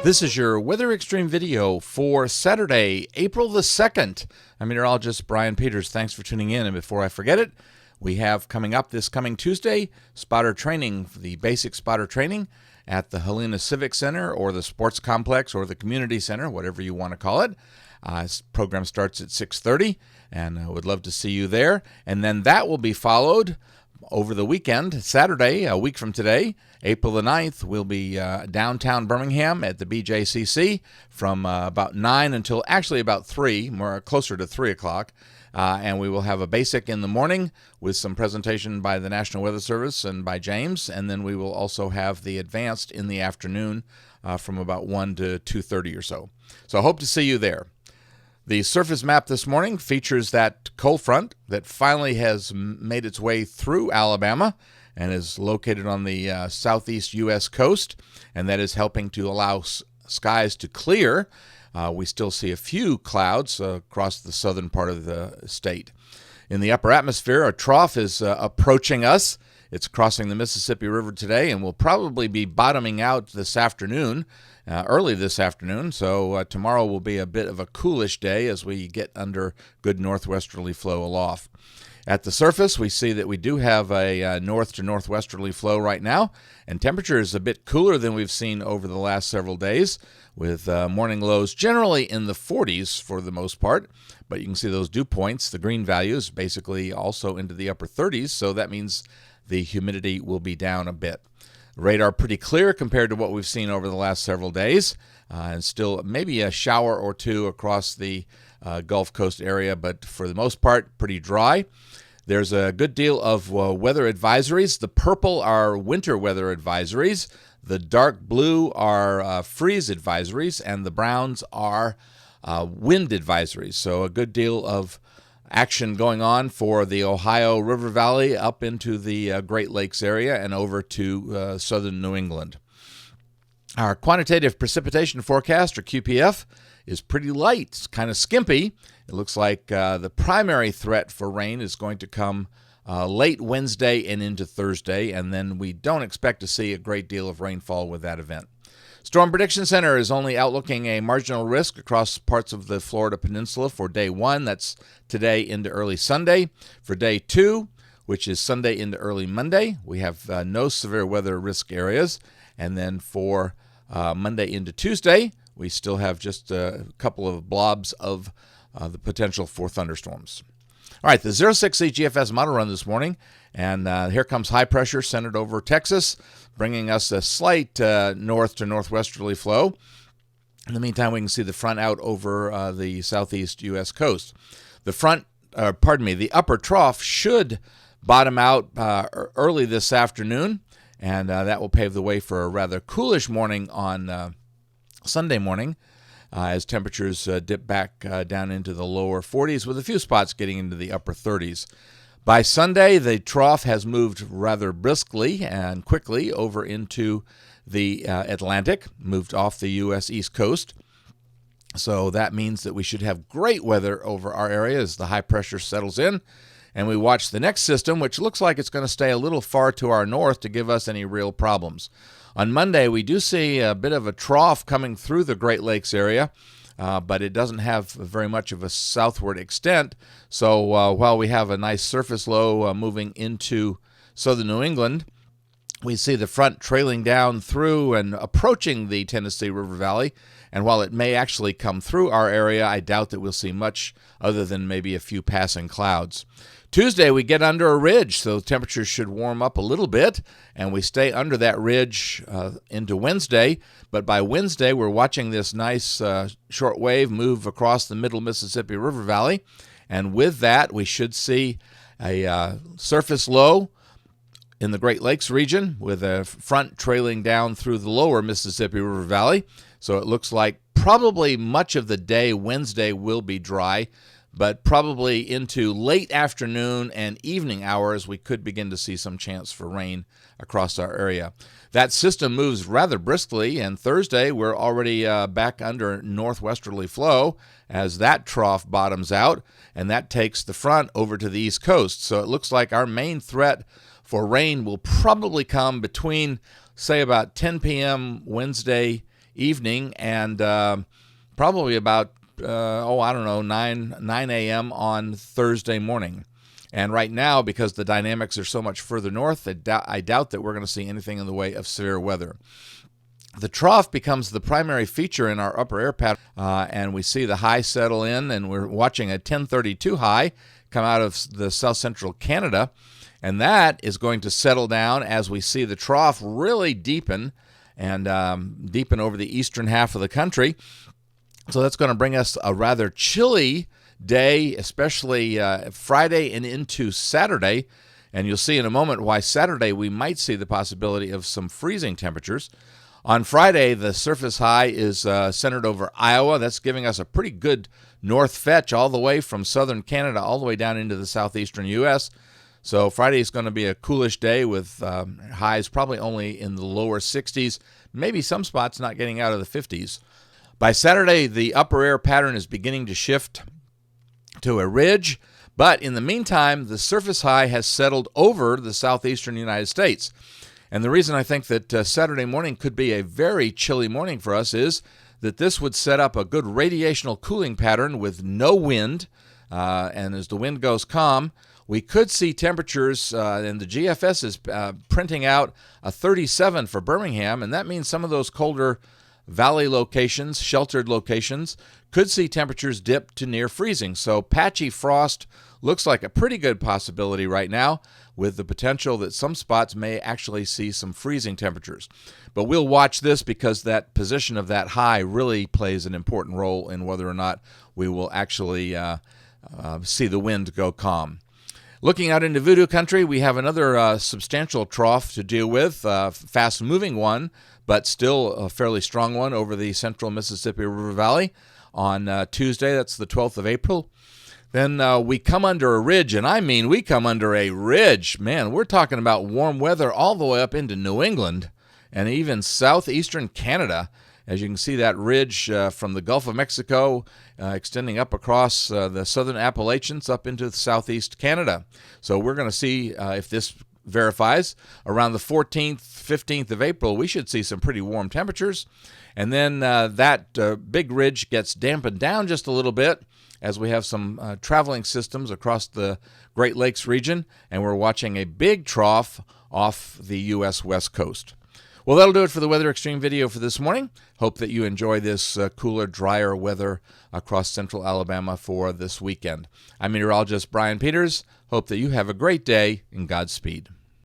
This is your Weather Extreme video for Saturday, April the 2nd. I'm meteorologist Brian Peters. Thanks for tuning in. And before I forget it, we have coming up this coming Tuesday, spotter training, the basic spotter training at the Helena Civic Center or the Sports Complex or the Community Center, whatever you want to call it. This program starts at 6:30, and I would love to see you there. And then that will be followed over the weekend, Saturday, a week from today, April the 9th, we'll be downtown Birmingham at the BJCC from about 9 until actually about 3, more closer to 3 o'clock. And we will have a basic in the morning with some presentation by the National Weather Service and by James. And then we will also have the advanced in the afternoon from about 1 to 2:30 or so. So I hope to see you there. The surface map this morning features that cold front that finally has made its way through Alabama and is located on the southeast U.S. coast, and that is helping to allow skies to clear. We still see a few clouds across the southern part of the state. In the upper atmosphere, a trough is approaching us. It's crossing the Mississippi River today and will probably be bottoming out this afternoon, early this afternoon. So tomorrow will be a bit of a coolish day as we get under good northwesterly flow aloft. At the surface, we see that we do have a north to northwesterly flow right now, and temperature is a bit cooler than we've seen over the last several days, with morning lows generally in the 40s for the most part. But you can see those dew points, the green values, basically also into the upper 30s, so that means the humidity will be down a bit. Radar pretty clear compared to what we've seen over the last several days, and still maybe a shower or two across the Gulf Coast area, but for the most part, pretty dry. There's a good deal of weather advisories. The purple are winter weather advisories. The dark blue are freeze advisories, and the browns are wind advisories. So a good deal of action going on for the Ohio River Valley up into the Great Lakes area and over to southern New England. Our quantitative precipitation forecast, or QPF, is pretty light. It's kind of skimpy. It looks like the primary threat for rain is going to come late Wednesday and into Thursday, and then we don't expect to see a great deal of rainfall with that event. Storm Prediction Center is only outlooking a marginal risk across parts of the Florida Peninsula for day 1. That's today into early Sunday. For day 2, which is Sunday into early Monday, we have no severe weather risk areas. And then for Monday into Tuesday, we still have just a couple of blobs of the potential for thunderstorms. All right, the 06Z GFS model run this morning, and here comes high pressure centered over Texas, bringing us a slight north to northwesterly flow. In the meantime, we can see the front out over the southeast U.S. coast. The upper trough should bottom out early this afternoon, and that will pave the way for a rather coolish morning on Sunday morning, as temperatures dip back down into the lower 40s, with a few spots getting into the upper 30s. By Sunday, the trough has moved rather briskly and quickly over into the Atlantic, moved off the U.S. East Coast. So that means that we should have great weather over our area as the high pressure settles in. And we watch the next system, which looks like it's going to stay a little far to our north to give us any real problems. On Monday, we do see a bit of a trough coming through the Great Lakes area, but it doesn't have very much of a southward extent. So while we have a nice surface low moving into southern New England, we see the front trailing down through and approaching the Tennessee River Valley. And while it may actually come through our area, I doubt that we'll see much other than maybe a few passing clouds. Tuesday, we get under a ridge, so temperatures should warm up a little bit, and we stay under that ridge into Wednesday. But by Wednesday, we're watching this nice short wave move across the middle Mississippi River Valley, and with that, we should see a surface low in the Great Lakes region with a front trailing down through the lower Mississippi River Valley. So it looks like probably much of the day Wednesday will be dry, but probably into late afternoon and evening hours, we could begin to see some chance for rain across our area. That system moves rather briskly, and Thursday we're already back under northwesterly flow as that trough bottoms out, and that takes the front over to the East Coast. So it looks like our main threat for rain will probably come between, say, about 10 p.m. Wednesday evening and probably about, 9 a.m. on Thursday morning. And right now, because the dynamics are so much further north, I doubt that we're going to see anything in the way of severe weather. The trough becomes the primary feature in our upper air pattern, and we see the high settle in, and we're watching a 1032 high come out of the south central Canada, and that is going to settle down as we see the trough really deepen and deepen over the eastern half of the country. So that's going to bring us a rather chilly day, especially Friday and into Saturday. And you'll see in a moment why Saturday we might see the possibility of some freezing temperatures. On Friday, the surface high is centered over Iowa. That's giving us a pretty good north fetch all the way from southern Canada all the way down into the southeastern U.S. So Friday is going to be a coolish day with highs probably only in the lower 60s, maybe some spots not getting out of the 50s. By Saturday, the upper air pattern is beginning to shift to a ridge, but in the meantime, the surface high has settled over the southeastern United States. And the reason I think that Saturday morning could be a very chilly morning for us is that this would set up a good radiational cooling pattern with no wind, and as the wind goes calm, we could see temperatures, and the GFS is printing out a 37 for Birmingham, and that means some of those colder valley locations, sheltered locations, could see temperatures dip to near freezing. So patchy frost looks like a pretty good possibility right now, with the potential that some spots may actually see some freezing temperatures. But we'll watch this because that position of that high really plays an important role in whether or not we will actually see the wind go calm. Looking out into Voodoo Country, we have another substantial trough to deal with, fast-moving one, but still a fairly strong one over the central Mississippi River Valley on Tuesday. That's the 12th of April. Then we come under a ridge, and I mean we come under a ridge. Man, we're talking about warm weather all the way up into New England and even southeastern Canada. As you can see, that ridge from the Gulf of Mexico extending up across the southern Appalachians up into southeast Canada. So we're going to see if this verifies. Around the 14th, 15th of April, we should see some pretty warm temperatures. And then that big ridge gets dampened down just a little bit as we have some traveling systems across the Great Lakes region, and we're watching a big trough off the U.S. West Coast. Well, that'll do it for the Weather Extreme video for this morning. Hope that you enjoy this cooler, drier weather across central Alabama for this weekend. I'm meteorologist Brian Peters. Hope that you have a great day, and Godspeed.